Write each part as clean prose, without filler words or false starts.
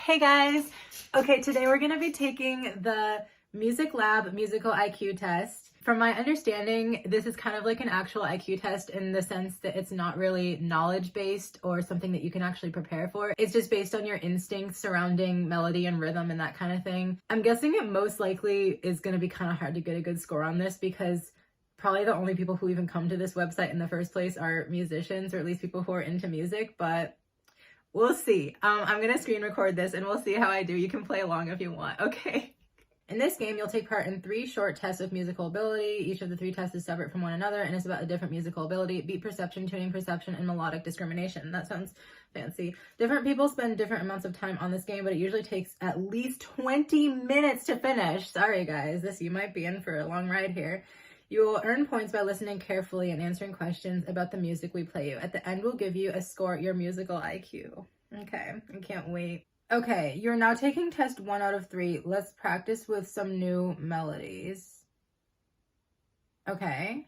Hey guys! Okay, today we're going to be taking the Music Lab Musical IQ test. From my understanding, this is kind of like an actual IQ test in the sense that it's not really knowledge-based or something that you can actually prepare for. It's just based on your instincts surrounding melody and rhythm and that kind of thing. I'm guessing it most likely is going to be kind of hard to get a good score on this because probably the only people who even come to this website in the first place are musicians, or at least people who are into music, but we'll see. I'm gonna screen record this and we'll see how I do. You can play along if you want, okay? In this game, you'll take part in 3 short tests of musical ability. Each of the 3 tests is separate from one another and is about a different musical ability: beat perception, tuning perception, and melodic discrimination. That sounds fancy. Different people spend different amounts of time on this game, but it usually takes at least 20 minutes to finish. Sorry guys, you might be in for a long ride here. You will earn points by listening carefully and answering questions about the music we play you. At the end, we'll give you a score at your musical IQ. Okay, I can't wait. Okay, you're now taking test 1 out of 3. Let's practice with some new melodies. Okay.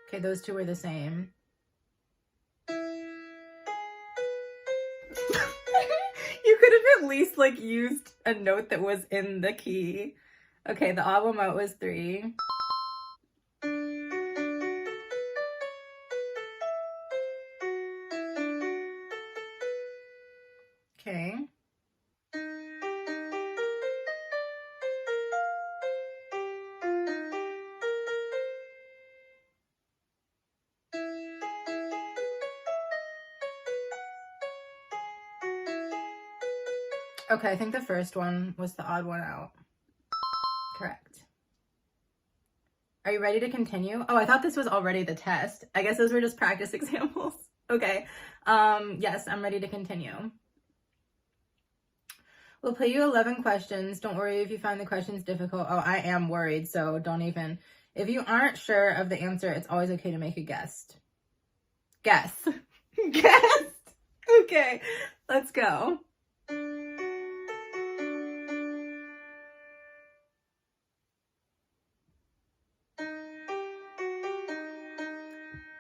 Okay, those 2 are the same. You could have at least like used a note that was in the key. Okay, the odd one out was 3. Okay. Okay, I think the first one was the odd one out. Correct. Are you ready to continue? Oh, I thought this was already the test. I guess those were just practice examples. Okay. Yes, I'm ready to continue. We'll play you 11 questions. Don't worry if you find the questions difficult. Oh, I am worried, so don't even. If you aren't sure of the answer, it's always okay to make a guess. Guess. Guess. Okay, let's go.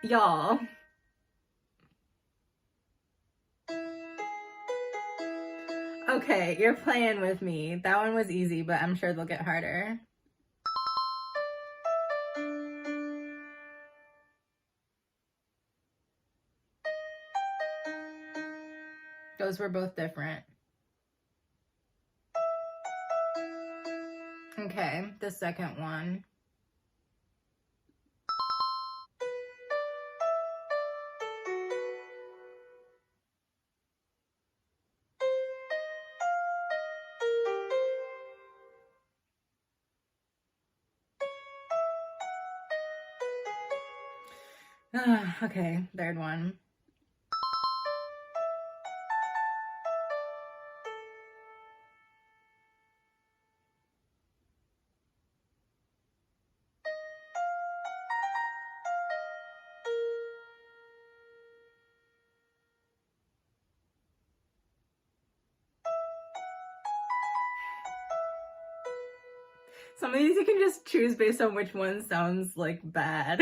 Y'all. Okay, you're playing with me. That one was easy, but I'm sure they'll get harder. Those were both different. Okay, the second one. Okay, third one. Some of these you can just choose based on which one sounds like bad.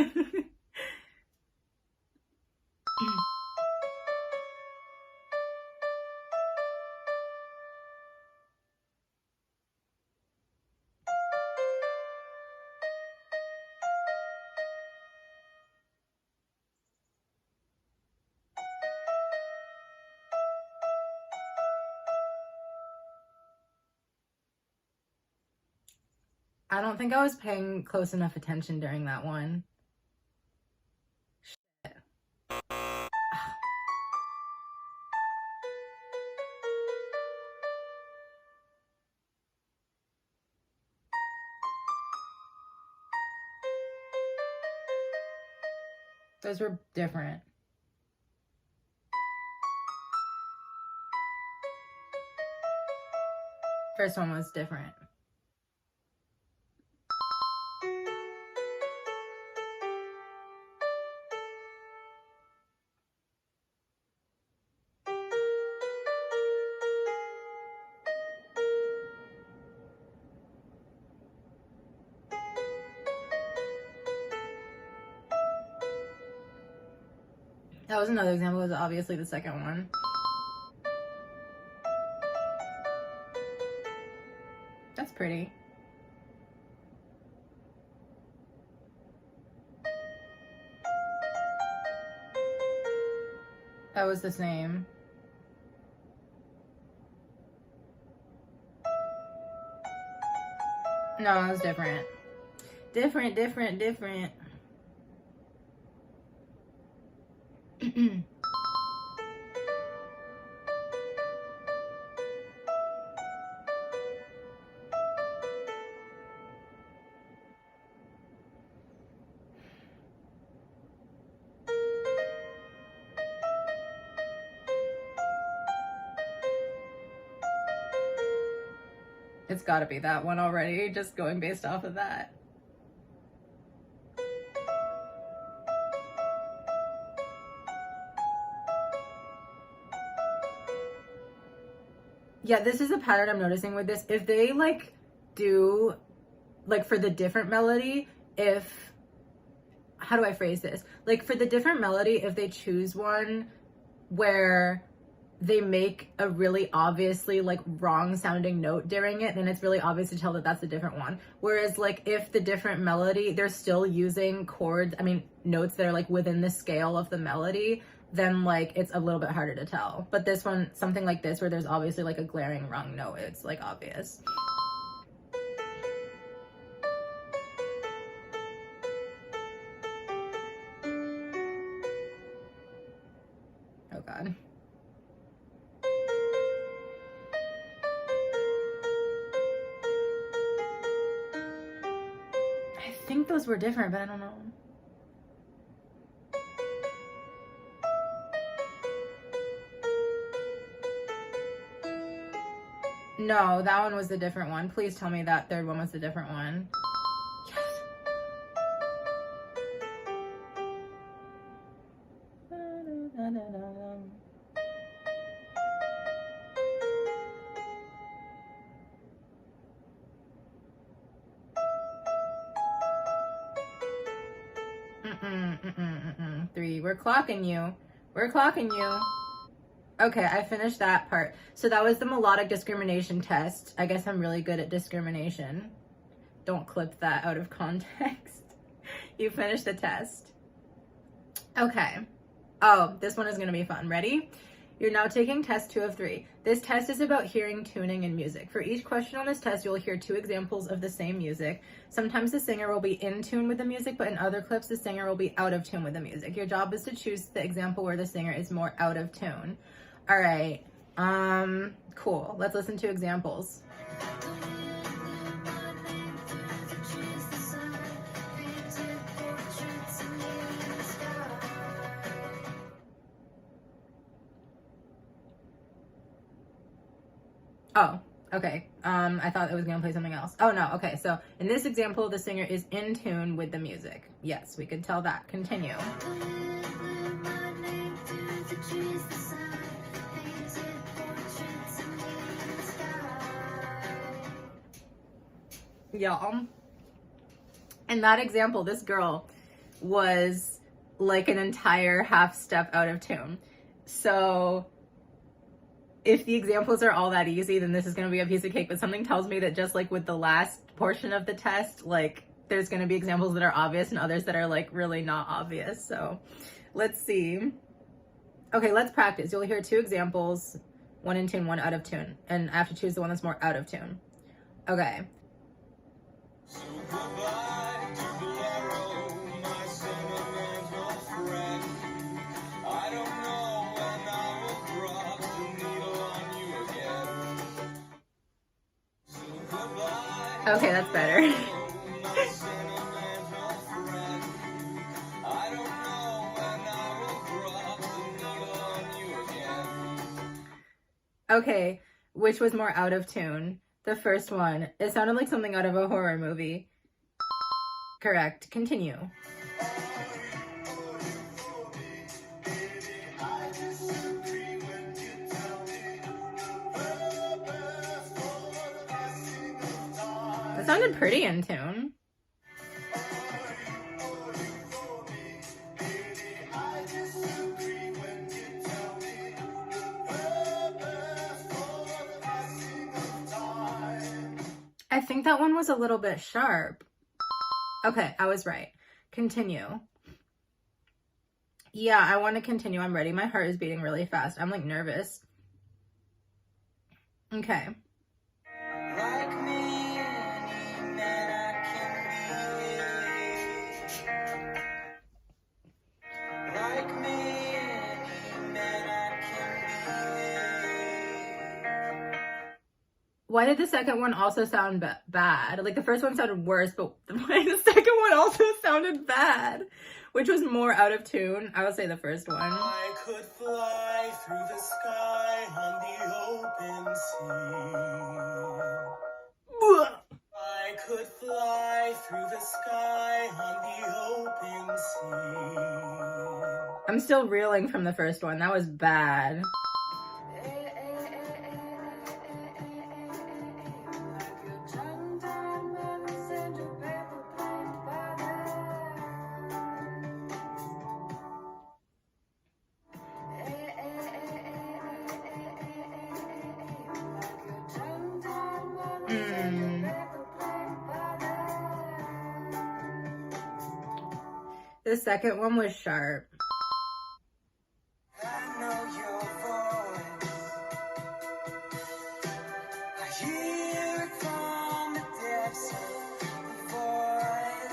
I don't think I was paying close enough attention during that one. Shit. Those were different. First one was different. That was another example. It was obviously the second one. That's pretty. That was the same. No, it was different. Different. It's gotta be that one already, just going based off of that. Yeah, this is a pattern I'm noticing with this. If they like do, like for the different melody, if, how do I phrase this? Like for the different melody, if they choose one where they make a really obviously like wrong sounding note during it, then it's really obvious to tell that that's a different one. Whereas like if the different melody, they're still using chords, I mean notes that are like within the scale of the melody, then like it's a little bit harder to tell. But this one, something like this where there's obviously like a glaring wrong note, it's like obvious. Oh God. I think those were different, but I don't know. No, that one was the different one. Please tell me that third one was the different one. Yes. Three. We're clocking you. We're clocking you. Okay, I finished that part. So that was the melodic discrimination test. I guess I'm really good at discrimination. Don't clip that out of context. You finished the test. Okay. Oh, this one is going to be fun. Ready? You're now taking test 2 of 3. This test is about hearing, tuning, and music. For each question on this test, you'll hear 2 examples of the same music. Sometimes the singer will be in tune with the music, but in other clips, the singer will be out of tune with the music. Your job is to choose the example where the singer is more out of tune. All right. Cool. Let's listen to examples. Oh, okay. I thought it was gonna play something else. Oh no, okay. So in this example, the singer is in tune with the music. Yes, we could tell that. Continue. Y'all. In that example, this girl was like an entire half step out of tune. So if the examples are all that easy, then this is going to be a piece of cake. But something tells me that just like with the last portion of the test, like there's going to be examples that are obvious and others that are like really not obvious. So let's see. Okay, let's practice. You'll hear 2 examples, 1 in tune, 1 out of tune. And I have to choose the one that's more out of tune. Okay. So goodbye to Bolero, my sentimental friend. I don't know when I will drop the needle on you again. So goodbye. Okay, that's better. My sentimental friend. I don't know when I will drop the needle on you again. Okay, which was more out of tune? The first one. It sounded like something out of a horror movie. Correct. Continue. That sounded pretty in tune. think that one was a little bit sharp. Okay, I was right. Continue. Yeah, I want to continue. I'm ready. My heart is beating really fast. I'm like nervous. Okay. Like me, any man I can be. Like me, any man I can be. Why did the second one also sound bad? Like the first one sounded worse, but why the second one also sounded bad? Which was more out of tune? I would say the first one. I could fly through the sky on the open sea. I could fly through the sky on the open sea. I'm still reeling from the first one. That was bad. The second one was sharp. I know your voice. I hear it from the depths of the void.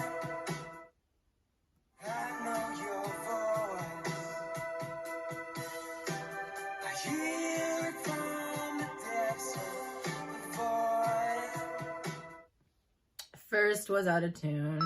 I know your voice. I hear it from the depths of the void. First was out of tune.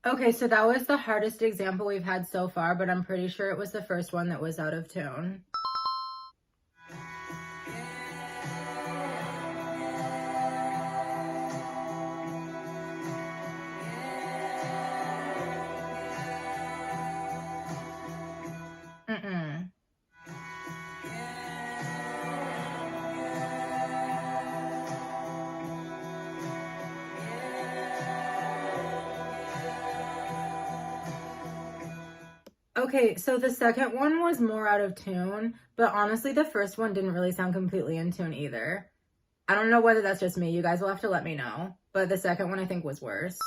Okay, so that was the hardest example we've had so far, but I'm pretty sure it was the first one that was out of tune. Okay, so the second one was more out of tune, but honestly, the first one didn't really sound completely in tune either. I don't know whether that's just me. You guys will have to let me know. But the second one I think was worse.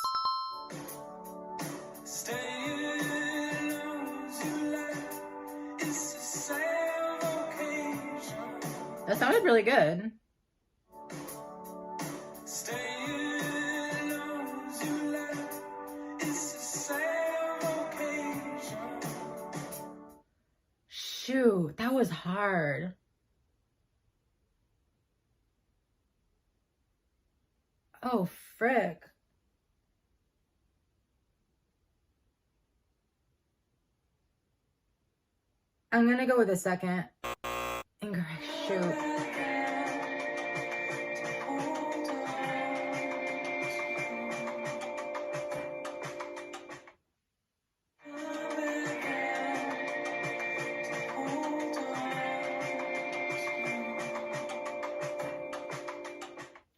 That sounded really good. Shoot, that was hard. Oh, frick. I'm gonna go with a second. Incorrect. Shoot.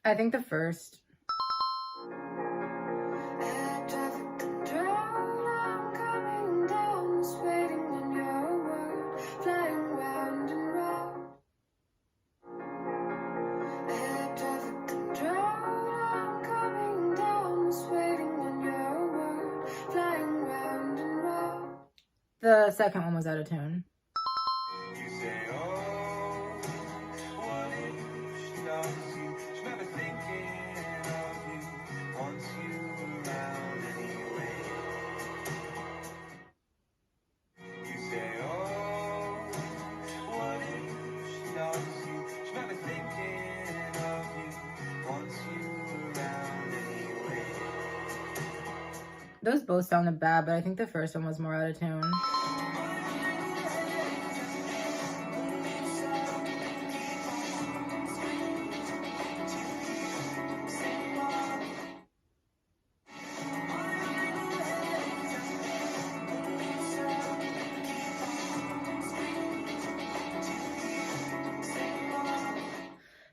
I think the first. The second one was out of tune. Those both sounded bad, but I think the first one was more out of tune.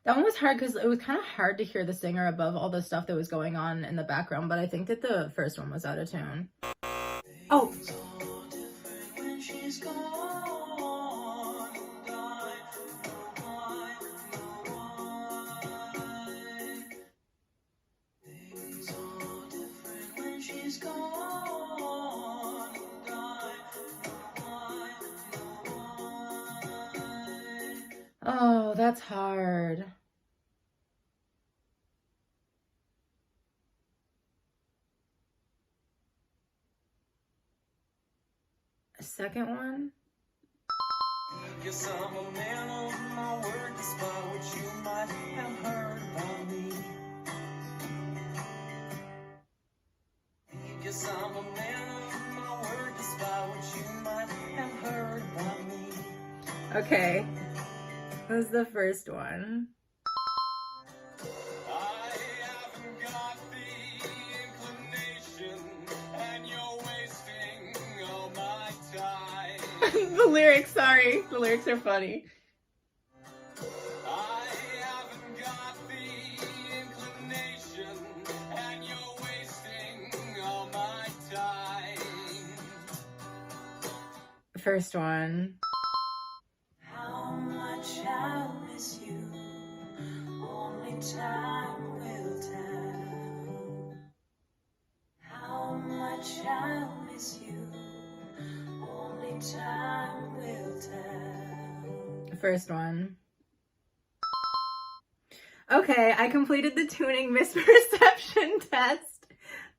That one was hard because it was kind of hard to hear the singer above all the stuff that was going on in the background, but I think that the first one was out of tune. Oh. Oh, that's hard. A second one? Guess I'm a man of my word, despite what you might have heard about me. Guess I'm a man of my word, despite what you might have heard about me. Okay. That was the first one. I haven't got the inclination, and you're wasting all my time. The lyrics, sorry. The lyrics are funny. I haven't got the inclination, and you're wasting all my time. First one. I'll miss you, only time will tell. How much I'll miss you, only time will tell. First one. Okay, I completed the tuning misperception test.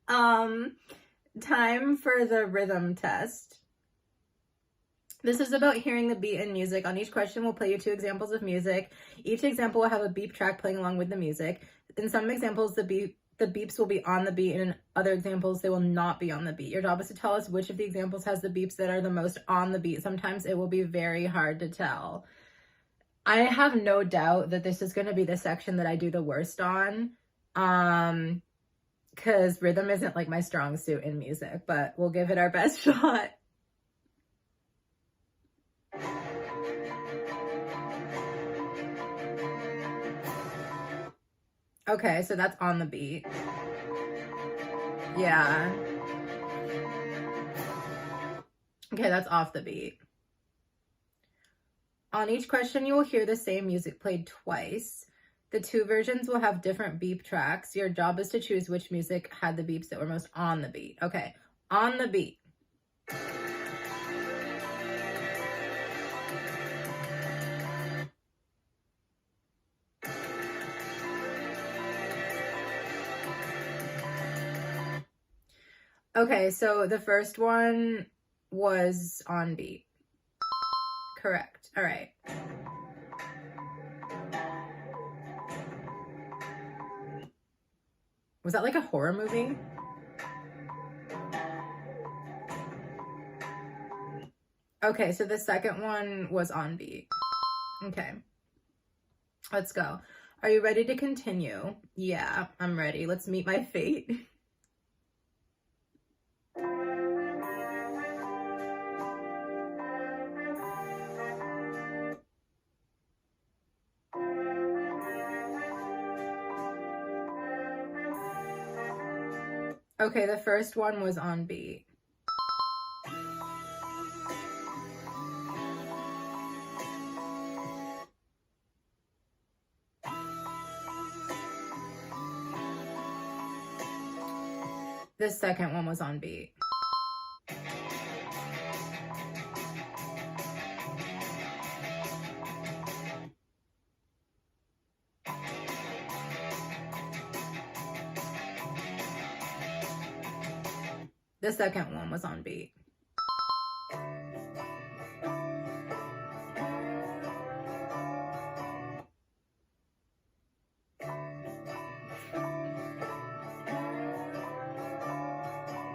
Time for the rhythm test. This is about hearing the beat in music. On each question, we'll play you 2 examples of music. Each example will have a beep track playing along with the music. In some examples, the beeps will be on the beat, and in other examples, they will not be on the beat. Your job is to tell us which of the examples has the beeps that are the most on the beat. Sometimes it will be very hard to tell. I have no doubt that this is going to be the section that I do the worst on, because rhythm isn't like my strong suit in music, but we'll give it our best shot. Okay, so that's on the beat. Yeah. Okay, that's off the beat. On each question, you will hear the same music played twice. The 2 versions will have different beep tracks. Your job is to choose which music had the beeps that were most on the beat. Okay, on the beat. Okay, so the first one was on beat. Correct. All right. Was that like a horror movie? Okay, so the second one was on beat. Okay. Let's go. Are you ready to continue? Yeah, I'm ready. Let's meet my fate. Okay, the first one was on beat. The second one was on beat. The second one was on beat.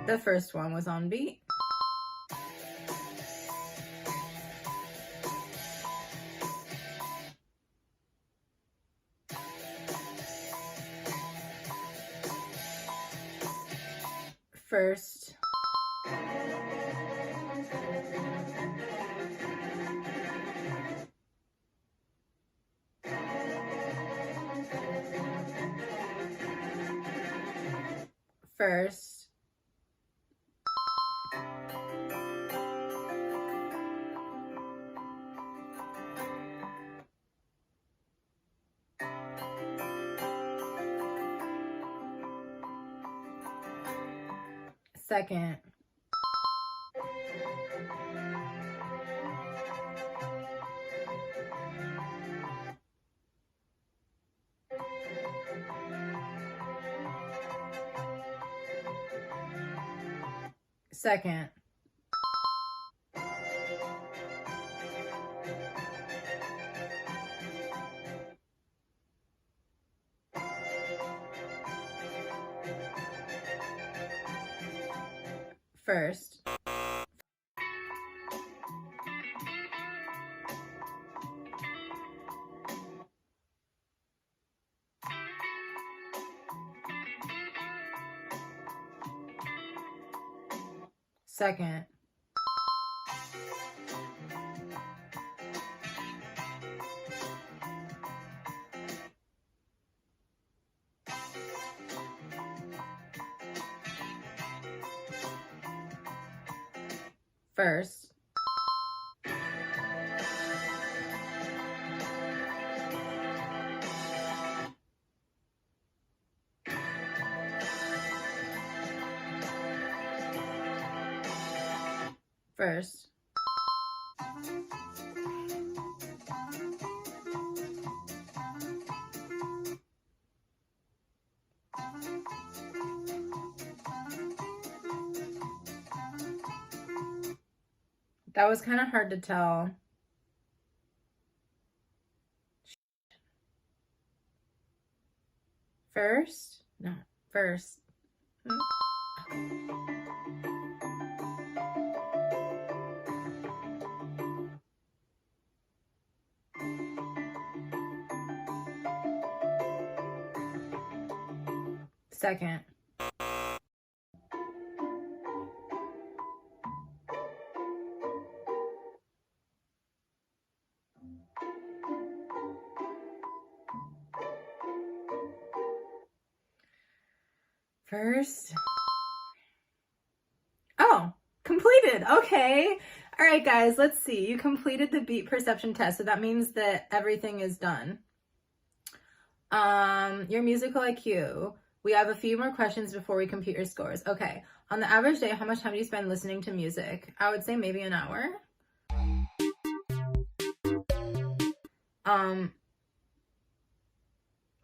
The first one was on beat. First. First. Second. Second. First. Second. First. First. That was kind of hard to tell. First? No, first. Second. First. Oh, completed. Okay. All right, guys, let's see. You completed the beat perception test, so that means that everything is done. Your musical IQ. We have a few more questions before we compute your scores. Okay. On the average day, how much time do you spend listening to music? I would say maybe an hour.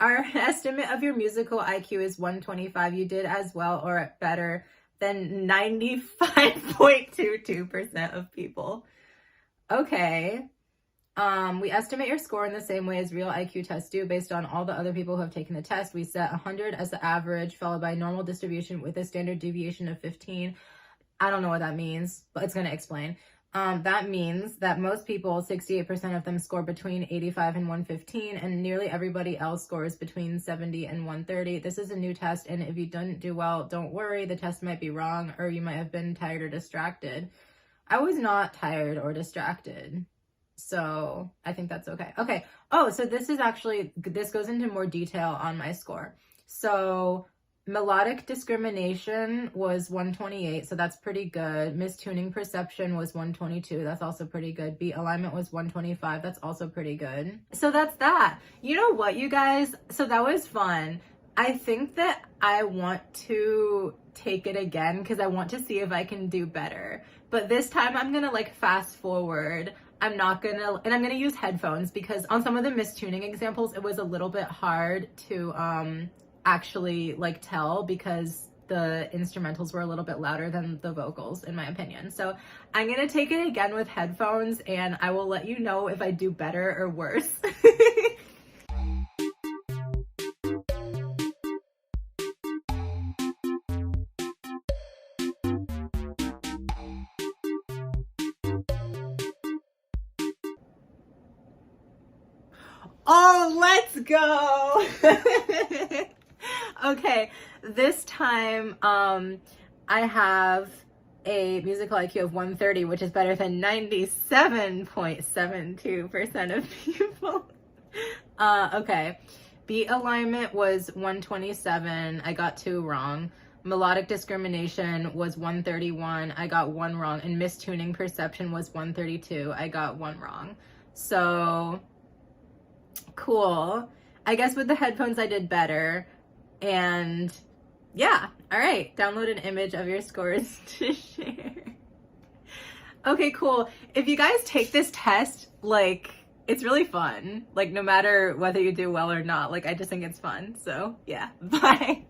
Our estimate of your musical IQ is 125. You did as well or better than 95.22% of people. Okay. We estimate your score in the same way as real IQ tests do based on all the other people who have taken the test. We set 100 as the average, followed by normal distribution with a standard deviation of 15. I don't know what that means, but it's going to explain. That means that most people, 68% of them, score between 85 and 115, and nearly everybody else scores between 70 and 130. This is a new test, and if you didn't do well, don't worry. The test might be wrong, or you might have been tired or distracted. I was not tired or distracted, so I think that's okay. Okay. Oh, so this goes into more detail on my score. So melodic discrimination was 128, so that's pretty good. Mistuning perception was 122, that's also pretty good. Beat alignment was 125, that's also pretty good. So that's that. You know what, you guys? So that was fun. I think that I want to take it again because I want to see if I can do better. But this time I'm gonna like fast forward. I'm gonna use headphones because on some of the mistuning examples, it was a little bit hard to actually like tell because the instrumentals were a little bit louder than the vocals, in my opinion. So I'm gonna take it again with headphones and I will let you know if I do better or worse. Oh, let's go. Okay, this time I have a musical IQ of 130, which is better than 97.72% of people. Okay, beat alignment was 127. I got 2 wrong. Melodic discrimination was 131. I got 1 wrong. And mistuning perception was 132. I got 1 wrong. So cool. I guess with the headphones I did better. And yeah, all right. Download an image of your scores to share. Okay, cool. If you guys take this test, like, it's really fun. Like, no matter whether you do well or not, like, I just think it's fun. So yeah, bye.